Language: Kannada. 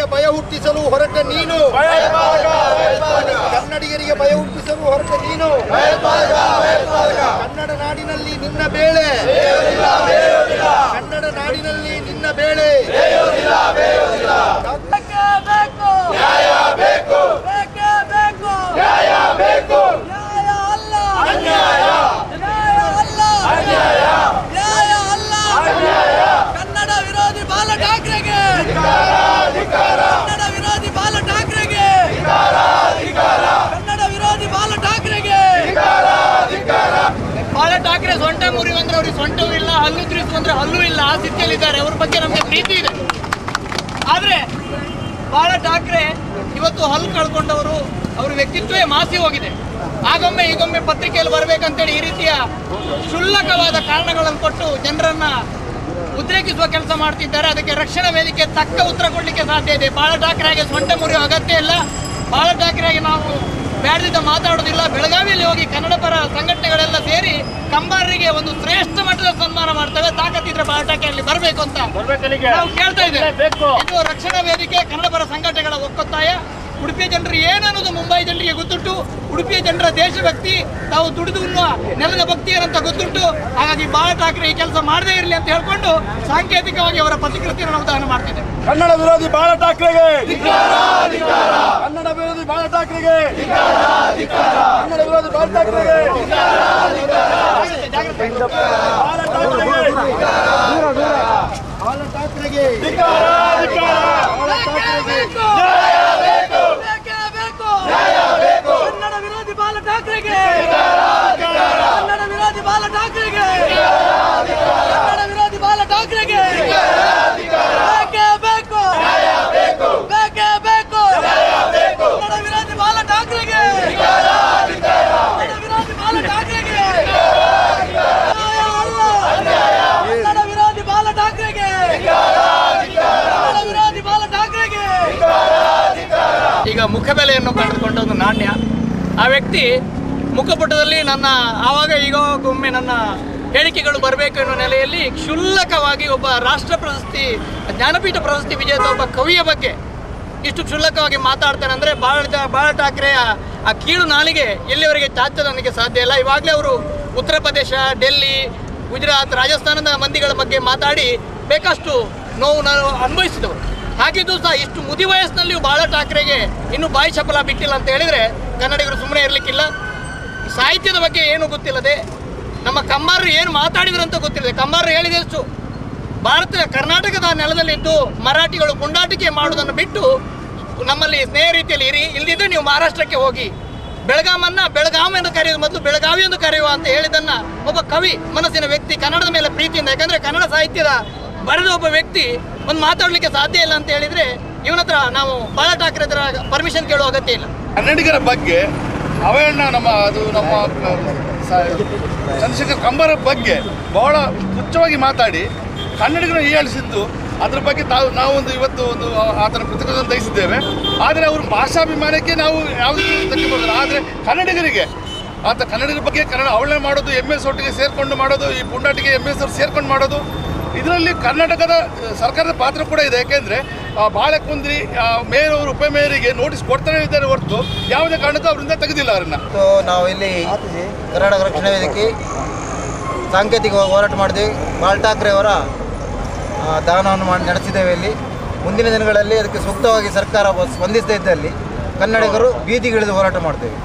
ಕನ್ನಡಿಗರಿಗೆ ಭಯ ಹುಟ್ಟಿಸಲು ಹೊರಟ ನೀನು, ಕನ್ನಡಿಗರಿಗೆ ಭಯ ಹುಟ್ಟಿಸಲು ಹೊರಟ ನೀನು, ಕನ್ನಡ ನಾಡಿನಲ್ಲಿ ನಿನ್ನ ಬೇಳೆ, ಕನ್ನಡ ನಾಡಿನಲ್ಲಿ ನಿನ್ನ ಬೇಳೆ. ಕನ್ನಡ ವಿರೋಧಿ ಬಾಲ ಠಾಕ್ರೆಗೆ, ಕನ್ನಡ ವಿರೋಧಿ ಬಾಲ ಠಾಕ್ರೆಗೆ, ಕನ್ನಡ ವಿರೋಧಿ ಬಾಲ ಠಾಕ್ರೆಗೆ. ಬಾಲ ಠಾಕ್ರೆ ಸೊಂಟ ಮುರಿವಂದ್ರೆ ಅವ್ರಿಗೆ ಸೊಂಟವೂ ಇಲ್ಲ, ಹಲ್ಲು ತಿರುಗಿಸುವಂದ್ರೆ ಹಲ್ಲು ಇಲ್ಲ, ಆ ಸ್ಥಿತಿಯಲ್ಲಿದ್ದಾರೆ. ಅವ್ರ ಬಗ್ಗೆ ನಮಗೆ ಪ್ರೀತಿ ಇದೆ. ಆದರೆ ಬಾಳ ಠಾಕ್ರೆ ಇವತ್ತು ಹಲ್ಲು ಕಳ್ಕೊಂಡವರು, ಅವ್ರ ವ್ಯಕ್ತಿತ್ವೇ ಮಾಸಿ ಹೋಗಿದೆ. ಆಗೊಮ್ಮೆ ಈಗೊಮ್ಮೆ ಪತ್ರಿಕೆಯಲ್ಲಿ ಬರಬೇಕಂತೇಳಿ ಈ ರೀತಿಯ ಕ್ಷುಲ್ಲಕವಾದ ಕಾರಣಗಳನ್ನು ಕೊಟ್ಟು ಜನರನ್ನ ಉದ್ರೇಕಿಸುವ ಕೆಲಸ ಮಾಡ್ತಿದ್ದಾರೆ. ಅದಕ್ಕೆ ರಕ್ಷಣಾ ವೇದಿಕೆ ತಕ್ಕ ಉತ್ತರ ಕೊಡಲಿಕ್ಕೆ ಸಾಧ್ಯ ಇದೆ. ಬಾಳ ಠಾಕ್ರೆಗೆ ಸೊಂಟ ಮುರಿಯುವ ಅಗತ್ಯ ಇಲ್ಲ. ಬಾಳ ಠಾಕ್ರೆಗೆ ನಾವು ಬ್ಯಾಡದಿಂದ ಮಾತಾಡೋದಿಲ್ಲ. ಬೆಳಗಾವಿಯಲ್ಲಿ ಹೋಗಿ ಕನ್ನಡ ಪರ ಸಂಘಟನೆಗಳೆಲ್ಲ ಸೇರಿ ಕಂಬಾರರಿಗೆ ಒಂದು ಶ್ರೇಷ್ಠ ಮಟ್ಟದ ಸನ್ಮಾನ ಮಾಡ್ತೇವೆ. ತಾಕತ್ತಿದ್ರೆ ಬಾಳ ಠಾಕ್ರೆಯಲ್ಲಿ ಬರಬೇಕು ಅಂತ ನಾವು ಕೇಳ್ತಾ ಇದ್ದೇವೆ. ಇದು ರಕ್ಷಣಾ ವೇದಿಕೆ ಕನ್ನಡ ಪರ ಸಂಘಟನೆಗಳ ಒಕ್ಕೊತ್ತಾಯ. ಉಡುಪಿಯ ಜನರು ಏನನ್ನೋದು ಮುಂಬೈ ಜನರಿಗೆ ಗೊತ್ತುಂಟು. ಉಡುಪಿಯ ಜನರ ದೇಶಭಕ್ತಿ, ತಾವು ದುಡಿದು ಉಣ್ಣುವ ನೆಲದ ಭಕ್ತಿ ಏನಂತ ಗೊತ್ತುಂಟು. ಹಾಗಾಗಿ ಬಾಳ ಠಾಕ್ರೆ ಈ ಕೆಲಸ ಮಾಡದೇ ಇರಲಿ ಅಂತ ಹೇಳ್ಕೊಂಡು ಸಾಂಕೇತಿಕವಾಗಿ ಅವರ ಪ್ರತಿಕೃತಿಯನ್ನು ನಾವು ದಾನ ಮಾಡ್ತಿದ್ದೇವೆ. ಕನ್ನಡ ವಿರೋಧಿ ಬಾಳ ಠಾಕ್ರೆಗೆ, ಕನ್ನಡ ವಿರೋಧಿ ಬಾಳ ಠಾಕ್ರೆಗೆ, ಕನ್ನಡ ವಿರೋಧಿ ಬಾಳ ಠಾಕ್ರೆಗೆ, ಬಾಳ ಠಾಕ್ರೆಗೆ ಕನ್ನಡ ವಿರೋಧಿ ಬಾಲ ಠಾಕ್ರೆಗೆ, ಕನ್ನಡ ವಿರೋಧಿ ಬಾಲ ಠಾಕ್ರೆಗೆ, ಕನ್ನಡ ವಿರೋಧಿ ಬಾಲ ಠಾಕ್ರೆಗೆ ಬೇಕೇ ಬೇಕು, ಬೇಕೇ ಬೇಕು. ಕನ್ನಡ ವಿರೋಧಿ ಬಾಲ ಠಾಕ್ರೆಗೆ, ಕನ್ನಡ ವಿರೋಧಿ ಬಾಲ ಠಾಕ್ರೆಗೆ ನ್ಯಾಯ ಅಲ್ಲ. ಕನ್ನಡ ವಿರೋಧಿ ಬಾಲ ಠಾಕ್ರೆಗೆ, ಕನ್ನಡ ವಿರೋಧಿ ಬಾಲ ಠಾಕ್ರೆಗೆ. ಈಗ ಮುಖಬೆಲೆಯನ್ನು ಪಡೆದುಕೊಂಡ ಒಂದು ನಾಣ್ಯ. ಆ ವ್ಯಕ್ತಿ ಮುಖಪುಟದಲ್ಲಿ ನನ್ನ ಆವಾಗ ಈಗ ಒಮ್ಮೆ ನನ್ನ ಹೇಳಿಕೆಗಳು ಬರಬೇಕು ಎನ್ನುವ ನೆಲೆಯಲ್ಲಿ ಕ್ಷುಲ್ಲಕವಾಗಿ ಒಬ್ಬ ರಾಷ್ಟ್ರ ಪ್ರಶಸ್ತಿ, ಜ್ಞಾನಪೀಠ ಪ್ರಶಸ್ತಿ ವಿಜೇತ ಒಬ್ಬ ಕವಿಯ ಬಗ್ಗೆ ಇಷ್ಟು ಕ್ಷುಲ್ಲಕವಾಗಿ ಮಾತಾಡ್ತಾರೆ ಅಂದರೆ ಬಾಳ ಠಾಕ್ರೆಯ ಆ ಕೀಳು ನಾಲಿಗೆ ಎಲ್ಲಿವರೆಗೆ ಚಾಚೋದು ನನಗೆ ಸಾಧ್ಯ ಇಲ್ಲ. ಇವಾಗಲೇ ಅವರು ಉತ್ತರ ಪ್ರದೇಶ, ಡೆಲ್ಲಿ, ಗುಜರಾತ್, ರಾಜಸ್ಥಾನದ ಮಂದಿಗಳ ಬಗ್ಗೆ ಮಾತಾಡಿ ಬೇಕಷ್ಟು ನೋವು ನಾನು ಅನುಭವಿಸಿದವರು. ಹಾಗಿದ್ದು ಸಹ ಇಷ್ಟು ಮುದಿ ವಯಸ್ಸಿನಲ್ಲಿಯೂ ಬಾಳ ಠಾಕ್ರೆಗೆ ಇನ್ನೂ ಬಾಯಿ ಚಪಲ ಬಿಟ್ಟಿಲ್ಲ ಅಂತ ಹೇಳಿದರೆ ಕನ್ನಡಿಗರು ಸುಮ್ಮನೆ ಇರಲಿಕ್ಕಿಲ್ಲ. ಸಾಹಿತ್ಯದ ಬಗ್ಗೆ ಏನು ಗೊತ್ತಿಲ್ಲದೆ, ನಮ್ಮ ಕಂಬಾರರು ಏನು ಮಾತಾಡಿದ್ರಂತ ಗೊತ್ತಿಲ್ಲದೆ, ಕಂಬಾರರು ಹೇಳಿದಷ್ಟು ಕರ್ನಾಟಕದ ನೆಲದಲ್ಲಿದ್ದು ಮರಾಠಿಗಳು ಪುಂಡಾಟಿಕೆ ಮಾಡುವುದನ್ನು ಬಿಟ್ಟು ನಮ್ಮಲ್ಲಿ ಸ್ನೇಹ ರೀತಿಯಲ್ಲಿ ಇರಿ, ಇಲ್ಲದಿದ್ದರೆ ನೀವು ಮಹಾರಾಷ್ಟ್ರಕ್ಕೆ ಹೋಗಿ, ಬೆಳಗಾಮನ್ನು ಬೆಳಗಾವಿ ಎಂದು ಕರೆಯುವ ಮೊದಲು ಬೆಳಗಾವಿ ಎಂದು ಕರೆಯುವ ಅಂತ ಹೇಳಿದ್ದನ್ನು ಒಬ್ಬ ಕವಿ ಮನಸ್ಸಿನ ವ್ಯಕ್ತಿ ಕನ್ನಡದ ಮೇಲೆ ಪ್ರೀತಿಯಿಂದ, ಯಾಕಂದರೆ ಕನ್ನಡ ಸಾಹಿತ್ಯದ ಬರೆದ ಒಬ್ಬ ವ್ಯಕ್ತಿ ಒಂದು ಮಾತಾಡಲಿಕ್ಕೆ ಸಾಧ್ಯ ಇಲ್ಲ ಅಂತ ಹೇಳಿದರೆ ಇವನ ಹತ್ರ ನಾವು ಬಾಳ ಠಾಕ್ರೆ ಹತ್ರ ಪರ್ಮಿಷನ್ ಕೇಳುವ ಅಗತ್ಯ ಇಲ್ಲ. ಕನ್ನಡಿಗರ ಬಗ್ಗೆ ಅವಹೇಳನ ನಮ್ಮ ಚಂದ್ರಶೇಖರ್ ಕಂಬಾರ ಬಗ್ಗೆ ಬಹಳ ತುಚ್ಛವಾಗಿ ಮಾತಾಡಿ ಕನ್ನಡಿಗರನ್ನು ಹೀಯಾಳಿಸಿದ್ದು, ಅದ್ರ ಬಗ್ಗೆ ನಾವೊಂದು ಇವತ್ತು ಒಂದು ಆತನ ಪ್ರತಿಕ್ರಿಯೆಯನ್ನು ತಹಿಸಿದ್ದೇವೆ. ಆದರೆ ಅವರು ಭಾಷಾಭಿಮಾನಕ್ಕೆ ನಾವು ಯಾವುದೇ ತಕ್ಕೆ ಬರೋದಿಲ್ಲ. ಆದರೆ ಕನ್ನಡಿಗರಿಗೆ ಕನ್ನಡಿಗರ ಬಗ್ಗೆ ಕನ್ನಡ ಅವಹೇಳನ ಮಾಡೋದು, MS ಒಟ್ಟಿಗೆ ಸೇರಿಕೊಂಡು ಮಾಡೋದು, ಈ ಪುಂಡಾಟಿಗೆ MS ಅವ್ರು ಸೇರ್ಕೊಂಡು ಮಾಡೋದು, ಇದರಲ್ಲಿ ಕರ್ನಾಟಕದ ಸರ್ಕಾರದ ಪಾತ್ರ ಕೂಡ ಇದೆ. ಯಾಕೆಂದರೆ ಬಾಳೆಕುಂದ್ರಿ ಮೇಯರ್ ಉಪಮೇಯರಿಗೆ ನೋಟಿಸ್ ಕೊಡ್ತಾನೆ ಇದ್ದಾರೆ ಹೊರತು ಯಾವುದೇ ಕಾರಣಕ್ಕೂ ಅವರಿಂದ ತೆಗೆದಿಲ್ಲ ಅವರನ್ನು. ನಾವು ಇಲ್ಲಿ ಕರ್ನಾಟಕ ರಕ್ಷಣಾ ವೇದಿಕೆ ಸಾಂಕೇತಿಕವಾಗಿ ಹೋರಾಟ ಮಾಡಿದ್ವಿ. ಬಾಳ ಠಾಕ್ರೆ ಅವರ ದಾನವನ್ನು ನಡೆಸಿದ್ದೇವೆ. ಇಲ್ಲಿ ಮುಂದಿನ ದಿನಗಳಲ್ಲಿ ಅದಕ್ಕೆ ಸೂಕ್ತವಾಗಿ ಸರ್ಕಾರ ಸ್ಪಂದಿಸದೇ ಇದ್ದಲ್ಲಿ ಕನ್ನಡಿಗರು ಬೀದಿಗಿಳಿದು ಹೋರಾಟ ಮಾಡ್ತೇವೆ.